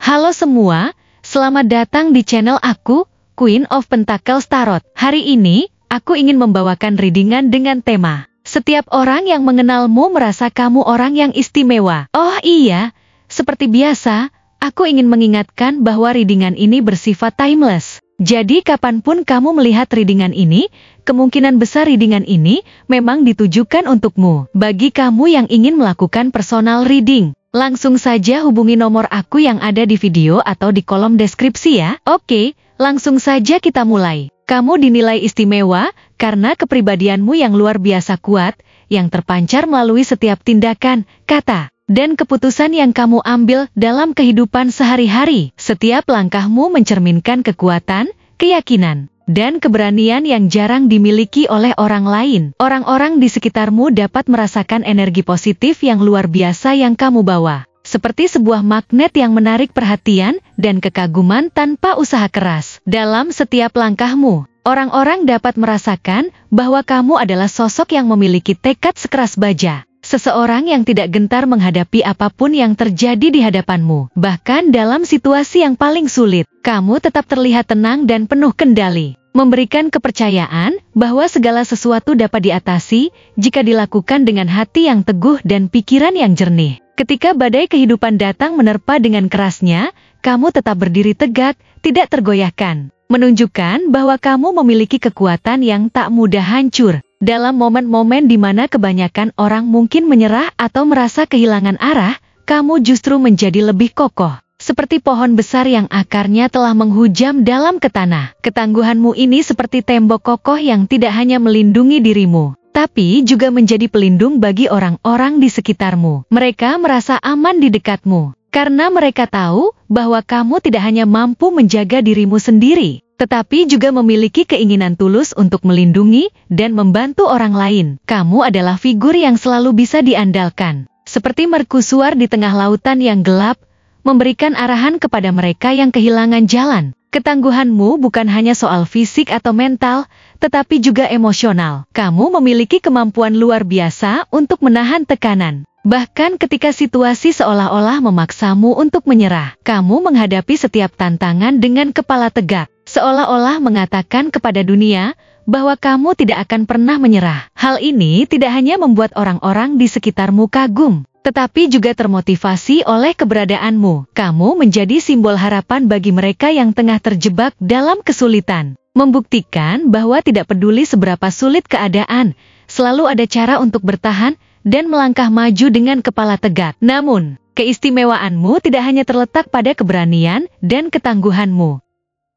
Halo semua, selamat datang di channel aku, Queen of Pentacles Tarot. Hari ini, aku ingin membawakan readingan dengan tema setiap orang yang mengenalmu merasa kamu orang yang istimewa. Oh iya, seperti biasa, aku ingin mengingatkan bahwa readingan ini bersifat timeless. Jadi kapanpun kamu melihat readingan ini, kemungkinan besar readingan ini memang ditujukan untukmu. Bagi kamu yang ingin melakukan personal reading, langsung saja hubungi nomor aku yang ada di video atau di kolom deskripsi ya. Oke, langsung saja kita mulai. Kamu dinilai istimewa karena kepribadianmu yang luar biasa kuat, yang terpancar melalui setiap tindakan, kata, dan keputusan yang kamu ambil dalam kehidupan sehari-hari. Setiap langkahmu mencerminkan kekuatan, keyakinan, dan keberanian yang jarang dimiliki oleh orang lain. Orang-orang di sekitarmu dapat merasakan energi positif yang luar biasa yang kamu bawa. Seperti sebuah magnet yang menarik perhatian dan kekaguman tanpa usaha keras. Dalam setiap langkahmu, orang-orang dapat merasakan bahwa kamu adalah sosok yang memiliki tekad sekeras baja. Seseorang yang tidak gentar menghadapi apapun yang terjadi di hadapanmu. Bahkan dalam situasi yang paling sulit, kamu tetap terlihat tenang dan penuh kendali. Memberikan kepercayaan bahwa segala sesuatu dapat diatasi jika dilakukan dengan hati yang teguh dan pikiran yang jernih. Ketika badai kehidupan datang menerpa dengan kerasnya, kamu tetap berdiri tegak, tidak tergoyahkan. Menunjukkan bahwa kamu memiliki kekuatan yang tak mudah hancur. Dalam momen-momen di mana kebanyakan orang mungkin menyerah atau merasa kehilangan arah, kamu justru menjadi lebih kokoh. Seperti pohon besar yang akarnya telah menghujam dalam ke tanah. Ketangguhanmu ini seperti tembok kokoh yang tidak hanya melindungi dirimu, tapi juga menjadi pelindung bagi orang-orang di sekitarmu. Mereka merasa aman di dekatmu, karena mereka tahu bahwa kamu tidak hanya mampu menjaga dirimu sendiri, tetapi juga memiliki keinginan tulus untuk melindungi dan membantu orang lain. Kamu adalah figur yang selalu bisa diandalkan. Seperti mercusuar di tengah lautan yang gelap, memberikan arahan kepada mereka yang kehilangan jalan. Ketangguhanmu bukan hanya soal fisik atau mental, tetapi juga emosional. Kamu memiliki kemampuan luar biasa untuk menahan tekanan. Bahkan ketika situasi seolah-olah memaksamu untuk menyerah, kamu menghadapi setiap tantangan dengan kepala tegak. Seolah-olah mengatakan kepada dunia bahwa kamu tidak akan pernah menyerah. Hal ini tidak hanya membuat orang-orang di sekitarmu kagum, tetapi juga termotivasi oleh keberadaanmu. Kamu menjadi simbol harapan bagi mereka yang tengah terjebak dalam kesulitan. Membuktikan bahwa tidak peduli seberapa sulit keadaan, selalu ada cara untuk bertahan dan melangkah maju dengan kepala tegak. Namun, keistimewaanmu tidak hanya terletak pada keberanian dan ketangguhanmu.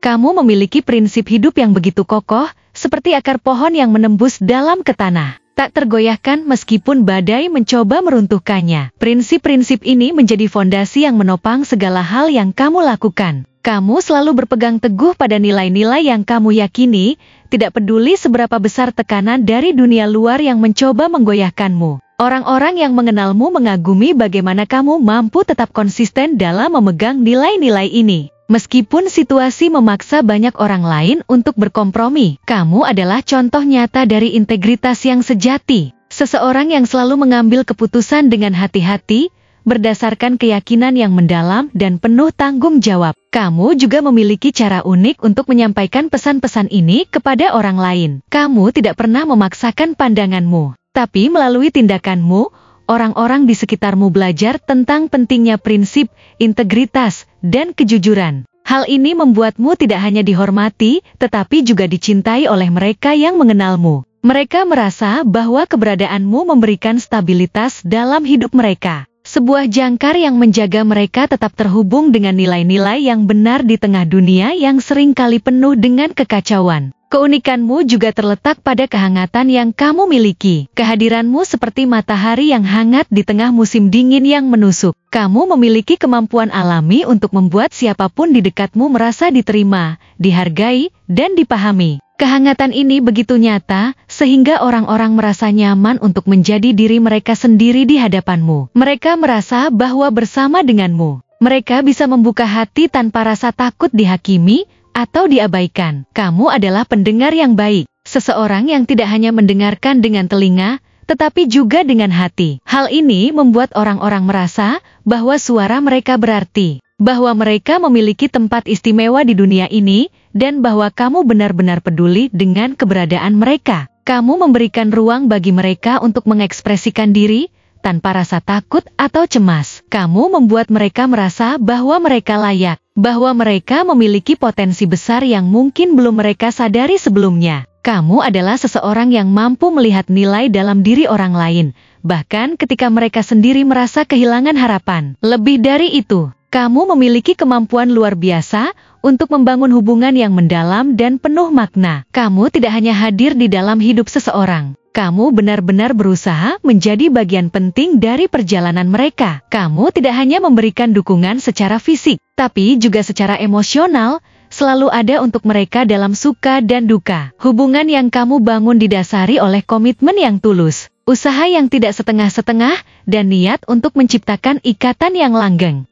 Kamu memiliki prinsip hidup yang begitu kokoh, seperti akar pohon yang menembus dalam ke tanah. Tak tergoyahkan meskipun badai mencoba meruntuhkannya. Prinsip-prinsip ini menjadi fondasi yang menopang segala hal yang kamu lakukan. Kamu selalu berpegang teguh pada nilai-nilai yang kamu yakini, tidak peduli seberapa besar tekanan dari dunia luar yang mencoba menggoyahkanmu. Orang-orang yang mengenalmu mengagumi bagaimana kamu mampu tetap konsisten dalam memegang nilai-nilai ini. Meskipun situasi memaksa banyak orang lain untuk berkompromi, kamu adalah contoh nyata dari integritas yang sejati. Seseorang yang selalu mengambil keputusan dengan hati-hati, berdasarkan keyakinan yang mendalam dan penuh tanggung jawab. Kamu juga memiliki cara unik untuk menyampaikan pesan-pesan ini kepada orang lain. Kamu tidak pernah memaksakan pandanganmu, tapi melalui tindakanmu, orang-orang di sekitarmu belajar tentang pentingnya prinsip, integritas, dan kejujuran. Hal ini membuatmu tidak hanya dihormati, tetapi juga dicintai oleh mereka yang mengenalmu. Mereka merasa bahwa keberadaanmu memberikan stabilitas dalam hidup mereka. Sebuah jangkar yang menjaga mereka tetap terhubung dengan nilai-nilai yang benar di tengah dunia yang seringkali penuh dengan kekacauan. Keunikanmu juga terletak pada kehangatan yang kamu miliki. Kehadiranmu seperti matahari yang hangat di tengah musim dingin yang menusuk. Kamu memiliki kemampuan alami untuk membuat siapapun di dekatmu merasa diterima, dihargai, dan dipahami. Kehangatan ini begitu nyata, sehingga orang-orang merasa nyaman untuk menjadi diri mereka sendiri di hadapanmu. Mereka merasa bahwa bersama denganmu, mereka bisa membuka hati tanpa rasa takut dihakimi atau diabaikan. Kamu adalah pendengar yang baik, seseorang yang tidak hanya mendengarkan dengan telinga, tetapi juga dengan hati. Hal ini membuat orang-orang merasa bahwa suara mereka berarti. bahwa mereka memiliki tempat istimewa di dunia ini, dan bahwa kamu benar-benar peduli dengan keberadaan mereka. Kamu memberikan ruang bagi mereka untuk mengekspresikan diri, tanpa rasa takut atau cemas. Kamu membuat mereka merasa bahwa mereka layak, bahwa mereka memiliki potensi besar yang mungkin belum mereka sadari sebelumnya. Kamu adalah seseorang yang mampu melihat nilai dalam diri orang lain, bahkan ketika mereka sendiri merasa kehilangan harapan. Lebih dari itu, kamu memiliki kemampuan luar biasa untuk membangun hubungan yang mendalam dan penuh makna. Kamu tidak hanya hadir di dalam hidup seseorang. Kamu benar-benar berusaha menjadi bagian penting dari perjalanan mereka. Kamu tidak hanya memberikan dukungan secara fisik, tapi juga secara emosional, selalu ada untuk mereka dalam suka dan duka. Hubungan yang kamu bangun didasari oleh komitmen yang tulus, usaha yang tidak setengah-setengah, dan niat untuk menciptakan ikatan yang langgeng.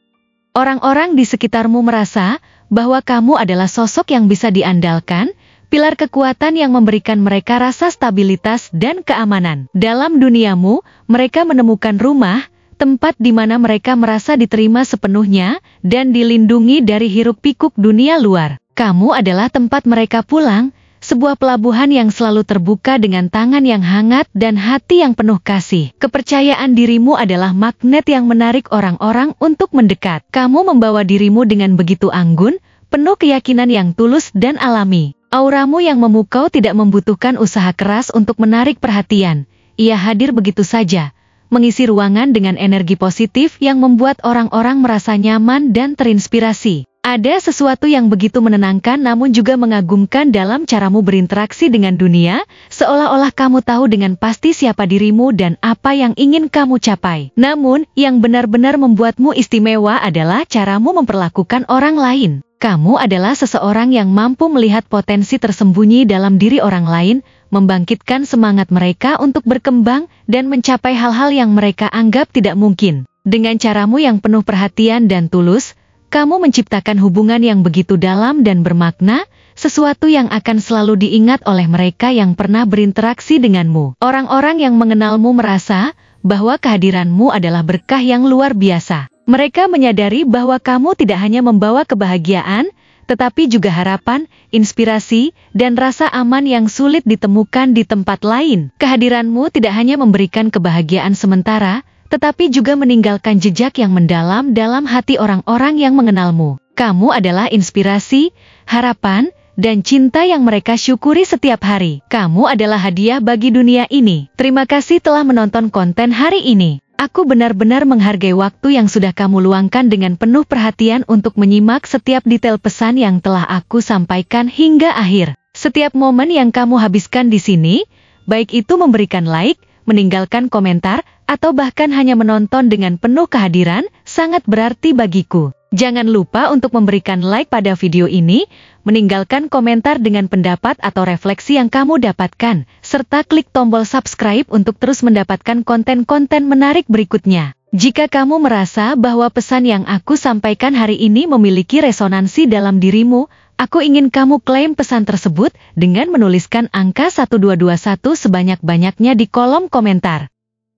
Orang-orang di sekitarmu merasa bahwa kamu adalah sosok yang bisa diandalkan, pilar kekuatan yang memberikan mereka rasa stabilitas dan keamanan. Dalam duniamu, mereka menemukan rumah, tempat di mana mereka merasa diterima sepenuhnya, dan dilindungi dari hiruk-pikuk dunia luar. Kamu adalah tempat mereka pulang, sebuah pelabuhan yang selalu terbuka dengan tangan yang hangat dan hati yang penuh kasih. Kepercayaan dirimu adalah magnet yang menarik orang-orang untuk mendekat. Kamu membawa dirimu dengan begitu anggun, penuh keyakinan yang tulus dan alami. Auramu yang memukau tidak membutuhkan usaha keras untuk menarik perhatian. Ia hadir begitu saja, mengisi ruangan dengan energi positif yang membuat orang-orang merasa nyaman dan terinspirasi. Ada sesuatu yang begitu menenangkan namun juga mengagumkan dalam caramu berinteraksi dengan dunia, seolah-olah kamu tahu dengan pasti siapa dirimu dan apa yang ingin kamu capai. Namun, yang benar-benar membuatmu istimewa adalah caramu memperlakukan orang lain. Kamu adalah seseorang yang mampu melihat potensi tersembunyi dalam diri orang lain, membangkitkan semangat mereka untuk berkembang dan mencapai hal-hal yang mereka anggap tidak mungkin. Dengan caramu yang penuh perhatian dan tulus, kamu menciptakan hubungan yang begitu dalam dan bermakna, sesuatu yang akan selalu diingat oleh mereka yang pernah berinteraksi denganmu. Orang-orang yang mengenalmu merasa bahwa kehadiranmu adalah berkah yang luar biasa. Mereka menyadari bahwa kamu tidak hanya membawa kebahagiaan, tetapi juga harapan, inspirasi, dan rasa aman yang sulit ditemukan di tempat lain. Kehadiranmu tidak hanya memberikan kebahagiaan sementara, tetapi juga meninggalkan jejak yang mendalam dalam hati orang-orang yang mengenalmu. Kamu adalah inspirasi, harapan, dan cinta yang mereka syukuri setiap hari. Kamu adalah hadiah bagi dunia ini. Terima kasih telah menonton konten hari ini. Aku benar-benar menghargai waktu yang sudah kamu luangkan dengan penuh perhatian untuk menyimak setiap detail pesan yang telah aku sampaikan hingga akhir. Setiap momen yang kamu habiskan di sini, baik itu memberikan like, meninggalkan komentar, atau bahkan hanya menonton dengan penuh kehadiran, sangat berarti bagiku. Jangan lupa untuk memberikan like pada video ini, meninggalkan komentar dengan pendapat atau refleksi yang kamu dapatkan, serta klik tombol subscribe untuk terus mendapatkan konten-konten menarik berikutnya. Jika kamu merasa bahwa pesan yang aku sampaikan hari ini memiliki resonansi dalam dirimu, aku ingin kamu klaim pesan tersebut dengan menuliskan angka 1221 sebanyak-banyaknya di kolom komentar.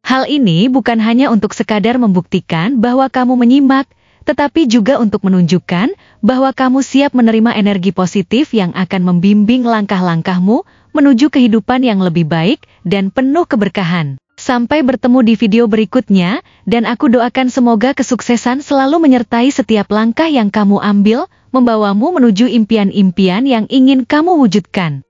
Hal ini bukan hanya untuk sekadar membuktikan bahwa kamu menyimak, tetapi juga untuk menunjukkan bahwa kamu siap menerima energi positif yang akan membimbing langkah-langkahmu menuju kehidupan yang lebih baik dan penuh keberkahan. Sampai bertemu di video berikutnya, dan aku doakan semoga kesuksesan selalu menyertai setiap langkah yang kamu ambil, membawamu menuju impian-impian yang ingin kamu wujudkan.